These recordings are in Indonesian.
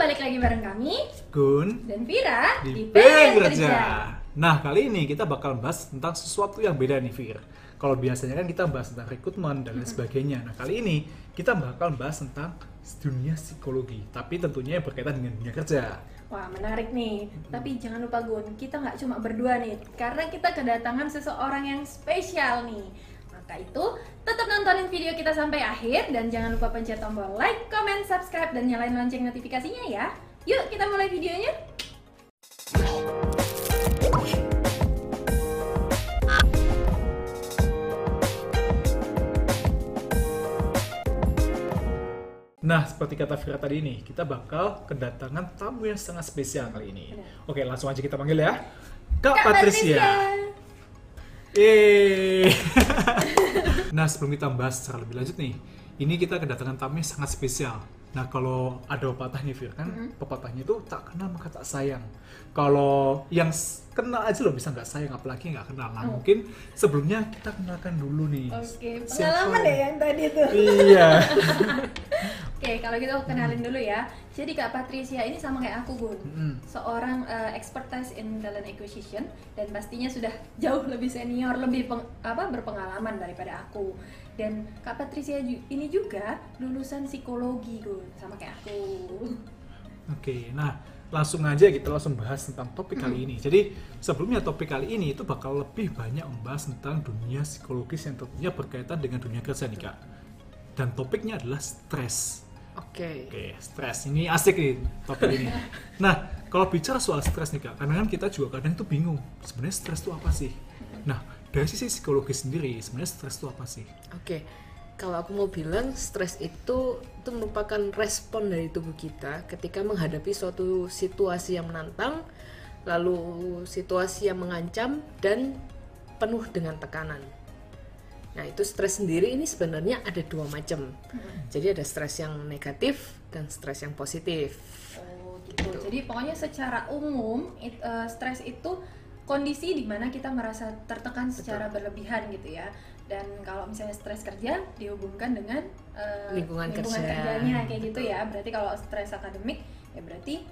balik lagi bareng kami Gun dan Vira di Pengen Kerja. Nah, kali ini kita bakal bahas tentang sesuatu yang beda nih, Vir. Kalau biasanya kan kita bahas tentang rekrutmen dan lain sebagainya. Nah, kali ini kita bakal bahas tentang dunia psikologi, tapi tentunya yang berkaitan dengan dunia kerja. Wah, menarik nih. Tapi jangan lupa Gun, kita nggak cuma berdua nih, karena kita kedatangan seseorang yang spesial nih. Maka itu, tetap nontonin video kita sampai akhir dan jangan lupa pencet tombol like, comment, subscribe, dan nyalain lonceng notifikasinya ya. Yuk, kita mulai videonya. Nah, seperti kata Vira tadi nih, kita bakal kedatangan tamu yang sangat spesial kali ini. Oke, langsung aja kita panggil ya. Kak Patricia. Yeay. Nah, sebelum kita bahas secara lebih lanjut nih, ini kita kedatangan tamu yang sangat spesial. Nah, kalau ada pepatahnya, Vir, kan pepatahnya itu tak kenal maka tak sayang. Kalau yang kenal aja lo bisa nggak sayang, apalagi nggak kenal. Nah, mungkin sebelumnya kita kenalkan dulu nih. Oke, pengalaman ya yang tadi tuh. Iya. Oke, kalau gitu kenalin dulu ya. Jadi Kak Patricia ini sama kayak aku, Gun. Seorang expertise in talent acquisition dan pastinya sudah jauh lebih senior, lebih berpengalaman daripada aku. Dan Kak Patricia ini juga lulusan psikologi, Gun, sama kayak aku. Oke, nah langsung aja kita langsung bahas tentang topik kali ini. Jadi sebelumnya topik kali ini itu bakal lebih banyak membahas tentang dunia psikologis yang tentunya berkaitan dengan dunia kerja nih, Kak. Dan topiknya adalah stres. Oke, stres. Ini asik nih topik ini. Nah, kalau bicara soal stres nih, Kak, kadang kita juga kadang tuh bingung. Sebenarnya stres itu apa sih? Nah, dari sisi psikologi sendiri, sebenarnya stres itu apa sih? Oke, kalau aku mau bilang stres itu merupakan respon dari tubuh kita ketika menghadapi suatu situasi yang menantang, lalu situasi yang mengancam dan penuh dengan tekanan. Nah, itu stres sendiri ini sebenarnya ada dua macam. Jadi ada stres yang negatif dan stres yang positif. Oh, gitu. Jadi pokoknya secara umum stres itu kondisi di mana kita merasa tertekan secara berlebihan gitu ya. Dan kalau misalnya stres kerja dihubungkan dengan lingkungan kerjanya kayak gitu ya. Berarti kalau stres akademik ya berarti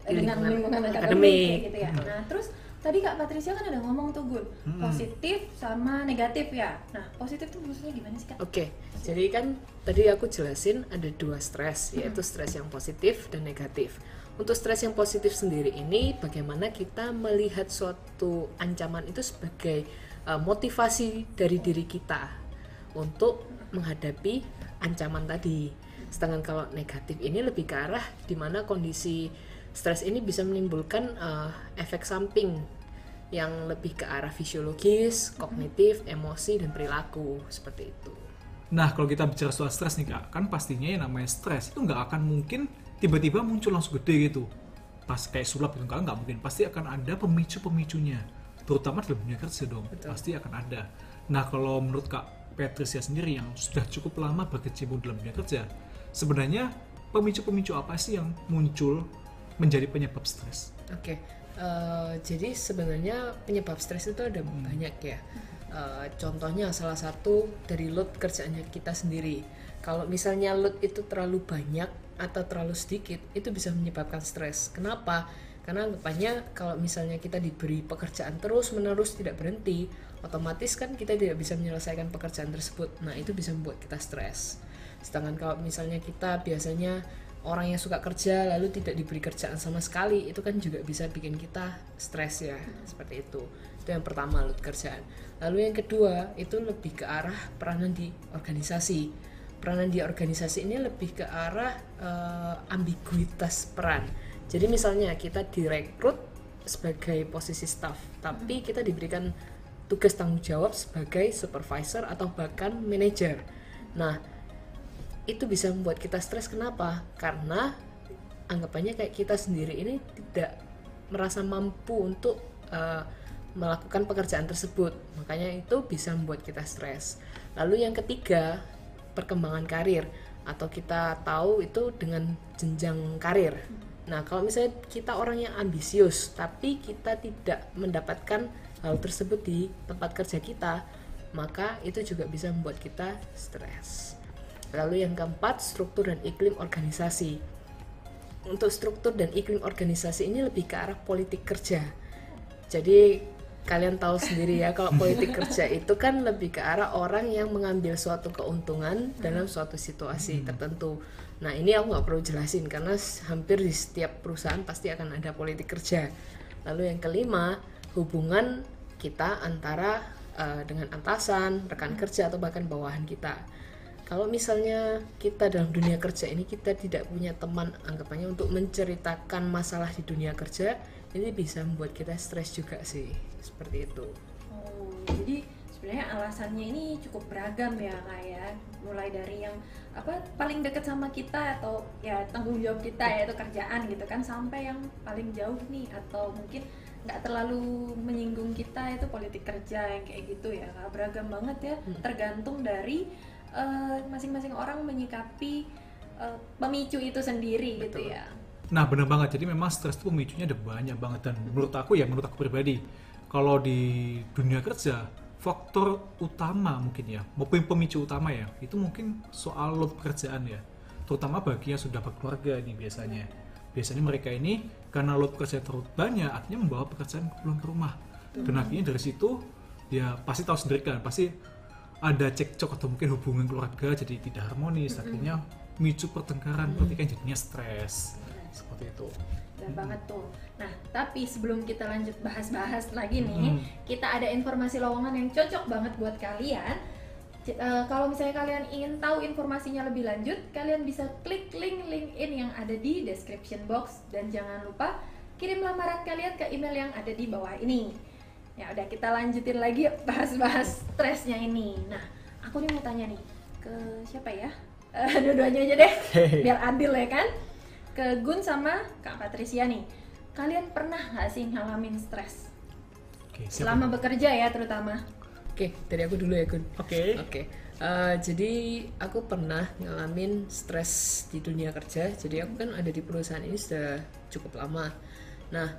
dengan lingkungan akademik kayak gitu ya. Nah, terus tadi Kak Patricia kan ada ngomong tuh, Gun, positif sama negatif ya. Nah, positif tuh maksudnya gimana sih, Kak? Oke, jadi kan tadi aku jelasin ada dua stres, yaitu stres yang positif dan negatif. Untuk stres yang positif sendiri ini, bagaimana kita melihat suatu ancaman itu sebagai motivasi dari diri kita untuk menghadapi ancaman tadi. Sedangkan kalau negatif ini lebih ke arah di mana kondisi stres ini bisa menimbulkan efek samping yang lebih ke arah fisiologis, kognitif, emosi, dan perilaku, seperti itu. Nah, kalau kita bicara soal stres nih, Kak, kan pastinya yang namanya stres itu nggak akan mungkin tiba-tiba muncul langsung gede gitu. Pas kayak sulap gitu, kan nggak mungkin. Pasti akan ada pemicu-pemicunya, terutama dalam dunia kerja dong. Betul. Pasti akan ada. Nah, kalau menurut Kak Patricia sendiri yang sudah cukup lama berkecimpung dalam dunia kerja, sebenarnya pemicu-pemicu apa sih yang muncul menjadi penyebab stres? Oke, jadi sebenarnya penyebab stres itu ada banyak ya. Contohnya salah satu dari load kerjaannya kita sendiri. Kalau misalnya load itu terlalu banyak atau terlalu sedikit, itu bisa menyebabkan stres. Kenapa? Karena anggapannya kalau misalnya kita diberi pekerjaan terus-menerus tidak berhenti, otomatis kan kita tidak bisa menyelesaikan pekerjaan tersebut. Nah, itu bisa membuat kita stres. Sedangkan kalau misalnya kita biasanya orang yang suka kerja lalu tidak diberi kerjaan sama sekali, itu kan juga bisa bikin kita stres ya, seperti itu. Itu yang pertama, load kerjaan. Lalu yang kedua itu lebih ke arah peranan di organisasi. Peranan di organisasi ini lebih ke arah ambiguitas peran. Jadi misalnya kita direkrut sebagai posisi staff, tapi kita diberikan tugas tanggung jawab sebagai supervisor atau bahkan manajer. Nah, itu bisa membuat kita stres. Kenapa? Karena anggapannya kayak kita sendiri ini tidak merasa mampu untuk melakukan pekerjaan tersebut, makanya itu bisa membuat kita stres. Lalu yang ketiga, perkembangan karir, atau kita tahu itu dengan jenjang karir. Nah, kalau misalnya kita orang yang ambisius tapi kita tidak mendapatkan hal tersebut di tempat kerja kita, maka itu juga bisa membuat kita stres. Lalu yang keempat, struktur dan iklim organisasi. untuk struktur dan iklim organisasi ini lebih ke arah politik kerja. Jadi kalian tahu sendiri ya, kalau politik kerja itu kan lebih ke arah orang yang mengambil suatu keuntungan dalam suatu situasi tertentu. Nah ini aku nggak perlu jelasin karena hampir di setiap perusahaan pasti akan ada politik kerja. Lalu yang kelima, hubungan kita antara dengan atasan, rekan kerja atau bahkan bawahan kita. Kalau misalnya kita dalam dunia kerja ini kita tidak punya teman anggapannya untuk menceritakan masalah di dunia kerja, ini bisa membuat kita stres juga sih, seperti itu. Oh, jadi sebenarnya alasannya ini cukup beragam ya Kak ya, mulai dari yang paling dekat sama kita atau ya tanggung jawab kita yaitu kerjaan gitu kan, sampai yang paling jauh nih atau mungkin nggak terlalu menyinggung kita itu politik kerja yang kayak gitu ya Kak. Beragam banget ya, tergantung dari masing-masing orang menyikapi pemicu itu sendiri. Betul. Gitu ya. Nah benar banget, jadi memang stres itu pemicunya ada banyak banget, dan menurut aku pribadi, kalau di dunia kerja faktor utama mungkin ya, maupun pemicu utama ya, itu mungkin soal load pekerjaan ya, terutama bagi yang sudah berkeluarga nih biasanya mereka ini karena load pekerjaan terlalu banyak, artinya membawa pekerjaan pulang ke rumah. Dan akhirnya dari situ ya pasti tahu sendiri kan, pasti ada cekcok atau mungkin hubungan keluarga jadi tidak harmonis, akhirnya micu pertengkaran, pertikaian, jadinya stres. Seperti itu. Benar banget tuh. Nah, tapi sebelum kita lanjut bahas-bahas lagi nih, kita ada informasi lowongan yang cocok banget buat kalian. Kalau misalnya kalian ingin tahu informasinya lebih lanjut, kalian bisa klik link LinkedIn yang ada di description box, dan jangan lupa kirim lamaran kalian ke email yang ada di bawah ini. Ya udah, kita lanjutin lagi bahas-bahas stresnya ini. Nah, aku nih mau tanya nih ke siapa ya? Dua-duanya aja deh, biar adil ya kan? Ke Gun sama Kak Patricia nih. Kalian pernah nggak sih ngalamin stres? Selama bekerja ya terutama. Oke, dari aku dulu ya Gun. Oke. Jadi aku pernah ngalamin stres di dunia kerja. Jadi aku kan ada di perusahaan ini sudah cukup lama. Nah,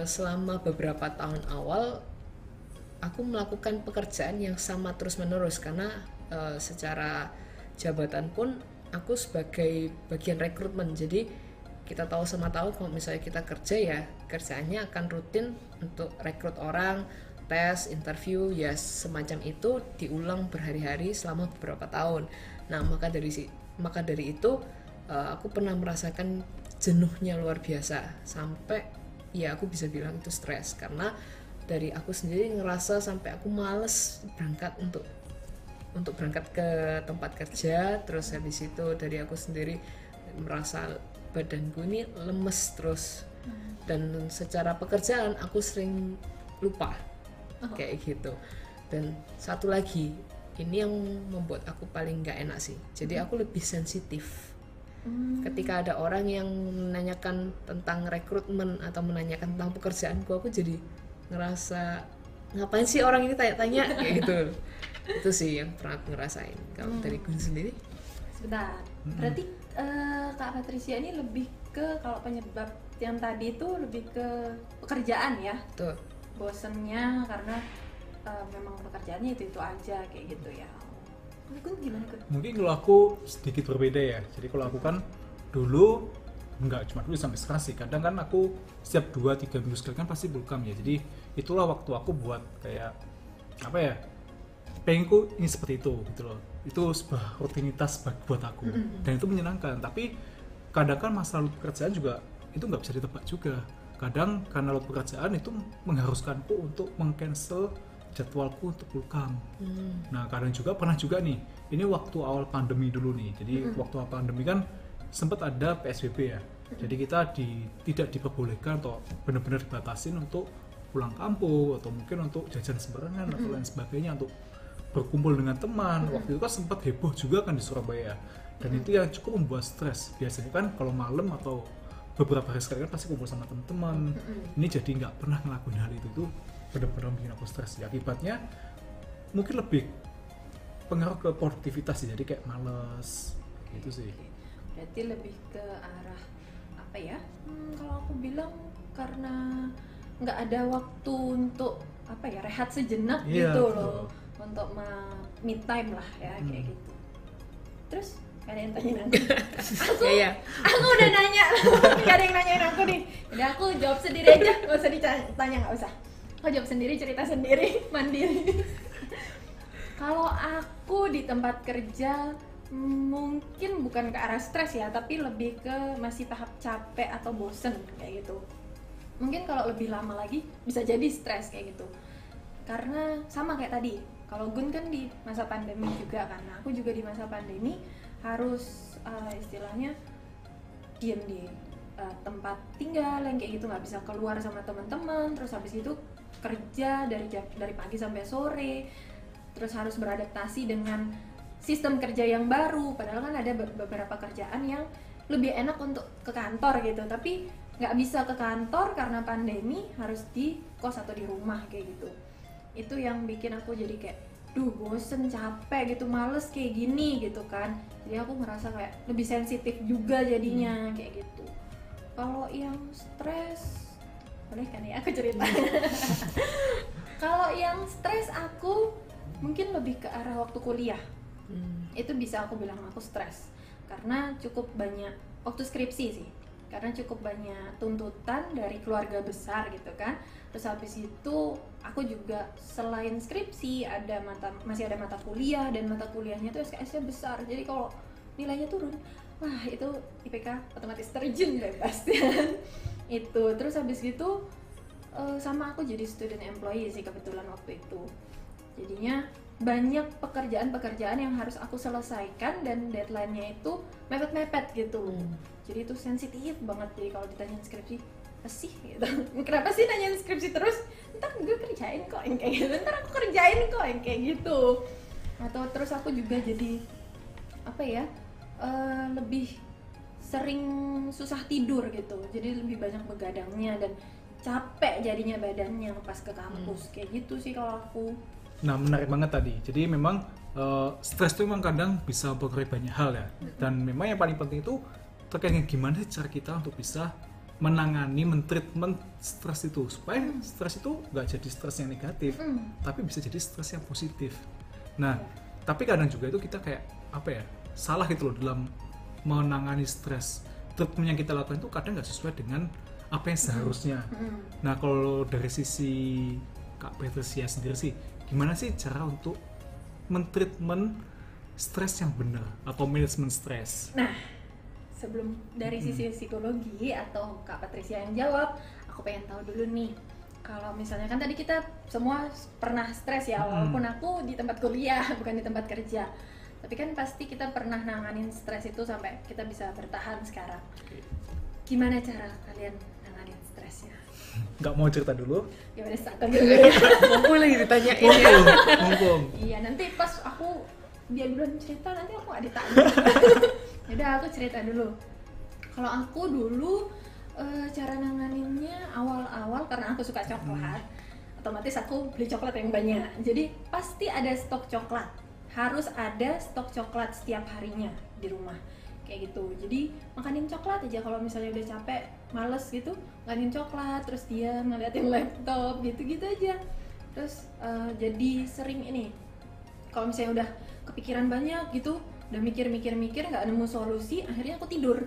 selama beberapa tahun awal aku melakukan pekerjaan yang sama terus-menerus karena secara jabatan pun aku sebagai bagian rekrutmen. Jadi kita tahu kalau misalnya kita kerja ya kerjaannya akan rutin untuk rekrut orang, tes, interview, ya semacam itu diulang berhari-hari selama beberapa tahun. Nah maka dari itu aku pernah merasakan jenuhnya luar biasa, sampai ya aku bisa bilang itu stres karena dari aku sendiri ngerasa sampai aku males berangkat untuk berangkat ke tempat kerja. Terus habis itu dari aku sendiri merasa badanku ini lemes terus, dan secara pekerjaan aku sering lupa kayak gitu. Dan satu lagi ini yang membuat aku paling nggak enak sih, jadi aku lebih sensitif. Ketika ada orang yang menanyakan tentang rekrutmen atau menanyakan tentang pekerjaanku, aku jadi ngerasa ngapain sih orang ini tanya-tanya kayak gitu. Itu sih yang pernah aku ngerasain. Kalau dari Gun sendiri? Sebentar, berarti Kak Patricia ini lebih ke, kalau penyebab yang tadi itu lebih ke pekerjaan ya? Betul. Bosennya karena memang pekerjaannya itu aja kayak gitu ya. Gimana? Mungkin kalau aku sedikit berbeda ya. Jadi kalau aku kan dulu, enggak cuma dulu sampai sekarang sih, kadang kan aku setiap 2-3 minggu sekali kan pasti bulkam ya. Jadi itulah waktu aku buat kayak apa ya, pengenku ini seperti itu gitu loh. Itu sebuah rutinitas buat aku, dan itu menyenangkan. Tapi kadang kan masalah pekerjaan juga itu nggak bisa ditebak juga. Kadang karena pekerjaan itu mengharuskanku untuk meng-cancel jadwalku untuk bulkam. Nah kadang juga pernah juga nih, ini waktu awal pandemi dulu nih. Jadi waktu awal pandemi kan sempat ada PSBB ya. Jadi kita tidak diperbolehkan atau benar-benar dibatasin untuk pulang kampung atau mungkin untuk jajan sembarangan atau lain sebagainya, untuk berkumpul dengan teman. Waktu itu kan sempat heboh juga kan di Surabaya. Dan itu yang cukup membuat stres. Biasanya kan kalau malam atau beberapa hari sekali kan pasti kumpul sama teman-teman. Ini jadi nggak pernah ngelakuin hal itu tuh, benar-benar bikin aku stres. Ya, akibatnya mungkin lebih pengaruh ke produktivitas sih, jadi kayak males gitu sih. Berarti lebih ke arah apa ya? Kalau aku bilang karena nggak ada waktu untuk apa ya, rehat sejenak gitu loh, untuk me time lah ya kayak gitu. Terus Gak ada yang tanyain aku. Aku udah nanya, gak ada yang nanyain aku nih. Udah aku jawab sendiri aja, gak usah ditanya, gak usah. Aku jawab sendiri, cerita sendiri, mandiri. Kalau aku di tempat kerja mungkin bukan ke arah stres ya, tapi lebih ke masih tahap capek atau bosen kayak gitu. Mungkin kalau lebih lama lagi bisa jadi stres kayak gitu. Karena sama kayak tadi, kalau Gun kan di masa pandemi juga kan, aku juga di masa pandemi harus istilahnya diem di tempat tinggal yang kayak gitu, nggak bisa keluar sama teman-teman, terus habis itu kerja dari pagi sampai sore, terus harus beradaptasi dengan sistem kerja yang baru. Padahal kan ada beberapa kerjaan yang lebih enak untuk ke kantor gitu, tapi nggak bisa ke kantor karena pandemi, harus di kos atau di rumah kayak gitu. Itu yang bikin aku jadi kayak bosen, capek gitu, males kayak gini gitu kan. Jadi aku ngerasa kayak lebih sensitif juga jadinya kayak gitu. Kalau yang stres, boleh kan ya aku cerita? Kalau yang stres aku mungkin lebih ke arah waktu kuliah. Itu bisa aku bilang aku stres karena cukup banyak waktu skripsi sih, karena cukup banyak tuntutan dari keluarga besar gitu kan. Terus habis itu aku juga selain skripsi masih ada mata kuliah, dan mata kuliahnya tuh SKS-nya besar, jadi kalau nilainya turun, wah itu IPK otomatis terjun bebas kan. Itu terus habis gitu sama aku jadi student employee sih kebetulan waktu itu, jadinya banyak pekerjaan yang harus aku selesaikan dan deadline-nya itu mepet-mepet gitu. Jadi itu sensitif banget. Jadi kalau ditanyain skripsi, apa sih gitu, kenapa sih nanyain skripsi terus, ntar gue kerjain kok yang kayak gitu, ntar aku kerjain kok yang kayak gitu. Atau terus aku juga jadi lebih sering susah tidur gitu, jadi lebih banyak begadangnya dan capek jadinya badannya pas ke kampus. Kayak gitu sih kalau aku. Nah, menarik banget tadi. Jadi memang stres itu memang kadang bisa mempengaruhi banyak hal ya. Dan memang yang paling penting itu terkait dengan gimana cara kita untuk bisa menangani, mentreatment stres itu, supaya stres itu nggak jadi stres yang negatif, tapi bisa jadi stres yang positif. Nah, tapi kadang juga itu kita kayak salah gitu loh dalam menangani stres. Treatment yang kita lakukan itu kadang nggak sesuai dengan apa yang seharusnya. Nah, kalau dari sisi Kak Patricia sendiri sih, gimana sih cara untuk mentreatment stres yang benar atau manajemen stres? Nah, sebelum dari sisi psikologi atau Kak Patricia yang jawab, aku pengen tahu dulu nih. Kalau misalnya kan tadi kita semua pernah stres ya, walaupun aku di tempat kuliah bukan di tempat kerja. Tapi kan pasti kita pernah nanganin stres itu sampai kita bisa bertahan sekarang. Gimana cara kalian nanganin stresnya? Nggak mau cerita dulu? Ya udah, aku dulu ya. Mumpung lagi ditanyain Mumpung. Iya, nanti pas aku dia duluan cerita, nanti aku nggak ditanya. Yaudah, aku cerita dulu. Kalau aku dulu cara nanganinnya awal-awal, karena aku suka coklat, otomatis aku beli coklat yang banyak. Jadi pasti ada stok coklat, harus ada stok coklat setiap harinya di rumah kayak gitu. Jadi makanin coklat aja kalau misalnya udah capek, males gitu, makanin coklat, terus dia ngeliatin laptop gitu-gitu aja. Terus jadi sering ini, kalau misalnya udah kepikiran banyak gitu, udah mikir-mikir nggak nemu solusi, akhirnya aku tidur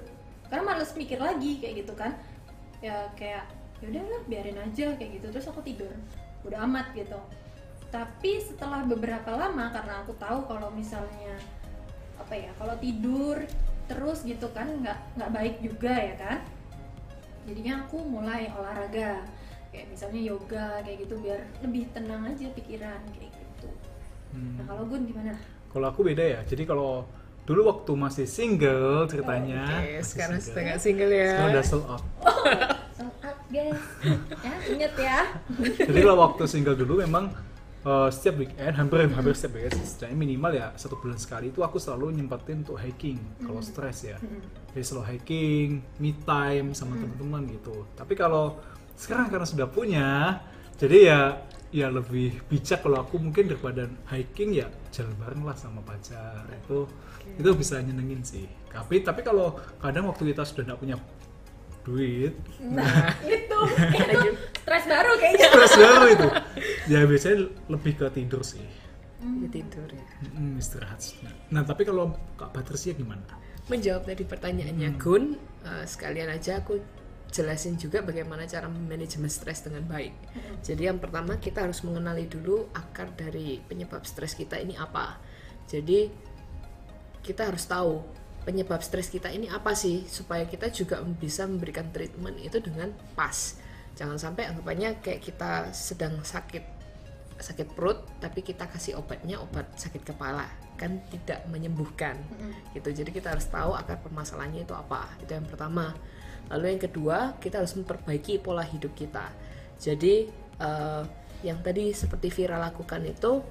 karena males mikir lagi kayak gitu kan. Ya kayak yaudahlah biarin aja kayak gitu, terus aku tidur, udah amat gitu. Tapi setelah beberapa lama, karena aku tahu kalau misalnya kalau tidur terus gitu kan nggak baik juga ya kan, jadinya aku mulai olahraga kayak misalnya yoga kayak gitu, biar lebih tenang aja pikiran kayak gitu. Nah, kalau Gun gimana? Kalau aku beda ya. Jadi kalau dulu waktu masih single ceritanya. Sekarang sudah nggak single ya. Sekarang udah sold out. Sold out guys. Ya, inget ya. Jadi kalau waktu single dulu memang setiap weekend, hampir setiap weekend, setidaknya minimal ya 1 bulan sekali itu aku selalu nyempetin untuk hiking kalau stres ya. Jadi selalu hiking, me time sama teman-teman gitu. Tapi kalau sekarang karena sudah punya, jadi ya lebih bijak kalau aku mungkin daripada hiking ya jalan bareng lah sama pacar. Itu bisa nyenengin sih. Tapi kalau kadang waktu kita sudah nggak punya duit, nah itu stres baru kayaknya. Stres baru itu. Ya biasanya lebih ke tidur sih. itu tidur ya. Istirahat. Nah tapi kalau Kak Patricia gimana? Menjawab tadi pertanyaannya Gun, sekalian aja aku jelasin juga bagaimana cara manajemen stres dengan baik. Jadi yang pertama kita harus mengenali dulu akar dari penyebab stres kita ini apa. Jadi kita harus tahu penyebab stres kita ini apa sih, supaya kita juga bisa memberikan treatment itu dengan pas. Jangan sampai anggapannya kayak kita sedang sakit perut tapi kita kasih obatnya obat sakit kepala, kan tidak menyembuhkan gitu. Jadi kita harus tahu akar permasalahannya itu apa, itu yang pertama. Lalu yang kedua, kita harus memperbaiki pola hidup kita. Jadi yang tadi seperti Vira lakukan itu,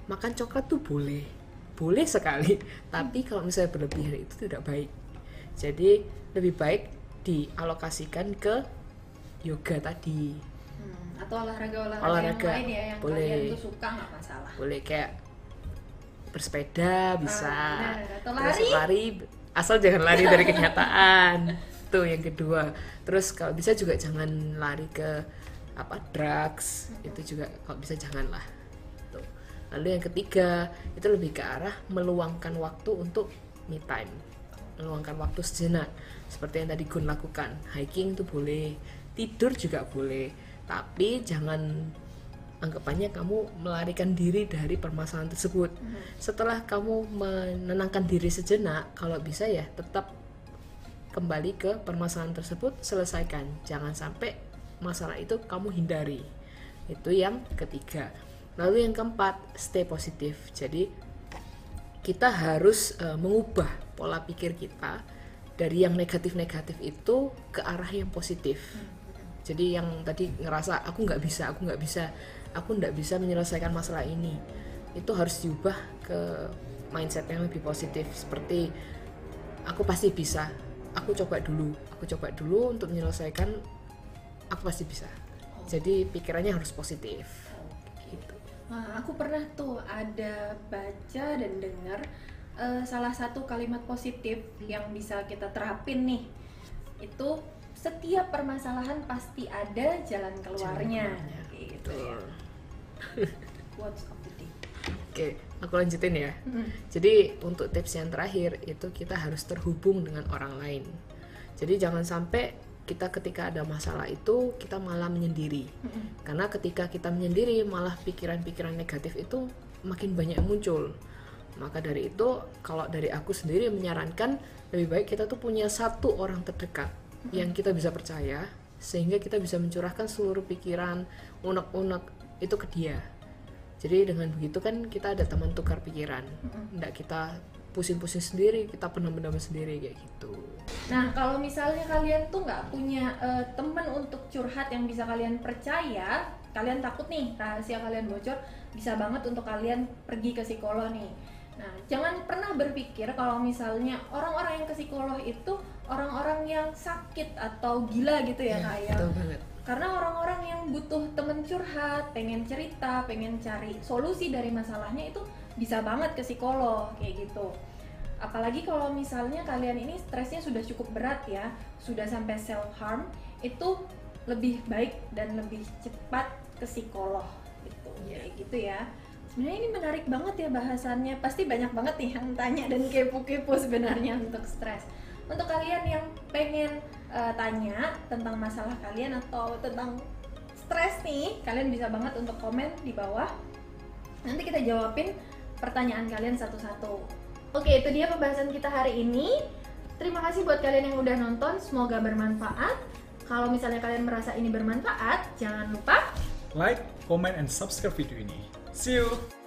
makan coklat tuh boleh sekali, tapi kalau misalnya berlebihan itu tidak baik. Jadi lebih baik dialokasikan ke yoga tadi, atau olahraga yang lain ya, yang boleh. Kalian tuh suka nggak masalah. Boleh kayak bersepeda bisa, atau lari, asal jangan lari dari kenyataan. Tuh yang kedua. Terus kalau bisa juga jangan lari ke drugs, itu juga kalau bisa janganlah. Tuh. Lalu yang ketiga, itu lebih ke arah meluangkan waktu untuk me time, meluangkan waktu sejenak, seperti yang tadi Gun lakukan. Hiking itu boleh, tidur juga boleh, tapi jangan anggapannya kamu melarikan diri dari permasalahan tersebut. Setelah kamu menenangkan diri sejenak, kalau bisa ya tetap kembali ke permasalahan tersebut, selesaikan. Jangan sampai masalah itu kamu hindari. Itu yang ketiga. Lalu yang keempat, stay positif. Jadi kita harus mengubah pola pikir kita dari yang negatif-negatif itu ke arah yang positif. Jadi yang tadi ngerasa aku nggak bisa menyelesaikan masalah ini, itu harus diubah ke mindset yang lebih positif, seperti aku pasti bisa, aku coba dulu untuk menyelesaikan, aku pasti bisa. Jadi pikirannya harus positif gitu. Nah, aku pernah tuh ada baca dan dengar salah satu kalimat positif yang bisa kita terapin nih, itu setiap permasalahan pasti ada jalan keluarnya. Gitu ya. Quotes of the day. Oke, aku lanjutin ya. Jadi untuk tips yang terakhir itu kita harus terhubung dengan orang lain. Jadi jangan sampai kita ketika ada masalah itu kita malah menyendiri. Karena ketika kita menyendiri malah pikiran-pikiran negatif itu makin banyak muncul. Maka dari itu kalau dari aku sendiri menyarankan lebih baik kita tuh punya satu orang terdekat yang kita bisa percaya, sehingga kita bisa mencurahkan seluruh pikiran, unek-unek itu ke dia. Jadi dengan begitu kan kita ada teman tukar pikiran, nggak kita pusing-pusing sendiri, kita pendam-pendam sendiri kayak gitu. Nah kalau misalnya kalian tuh nggak punya teman untuk curhat yang bisa kalian percaya, kalian takut nih rahasia kalian bocor, bisa banget untuk kalian pergi ke psikolog nih. Nah jangan pernah berpikir kalau misalnya orang-orang yang ke psikolog itu orang-orang yang sakit atau gila gitu ya Kak ya. Betul banget. Karena orang-orang yang butuh temen curhat, pengen cerita, pengen cari solusi dari masalahnya itu bisa banget ke psikolog kayak gitu. Apalagi kalau misalnya kalian ini stresnya sudah cukup berat ya, sudah sampai self harm, itu lebih baik dan lebih cepat ke psikolog gitu. Kayak gitu ya. Sebenarnya ini menarik banget ya bahasannya. Pasti banyak banget nih yang tanya dan kepo-kepo sebenarnya untuk stres. Untuk kalian yang pengen tanya tentang masalah kalian atau tentang stres nih, kalian bisa banget untuk komen di bawah. Nanti kita jawabin pertanyaan kalian satu-satu. Oke, itu dia pembahasan kita hari ini. Terima kasih buat kalian yang udah nonton, semoga bermanfaat. Kalau misalnya kalian merasa ini bermanfaat, jangan lupa like, comment, and subscribe video ini. See you!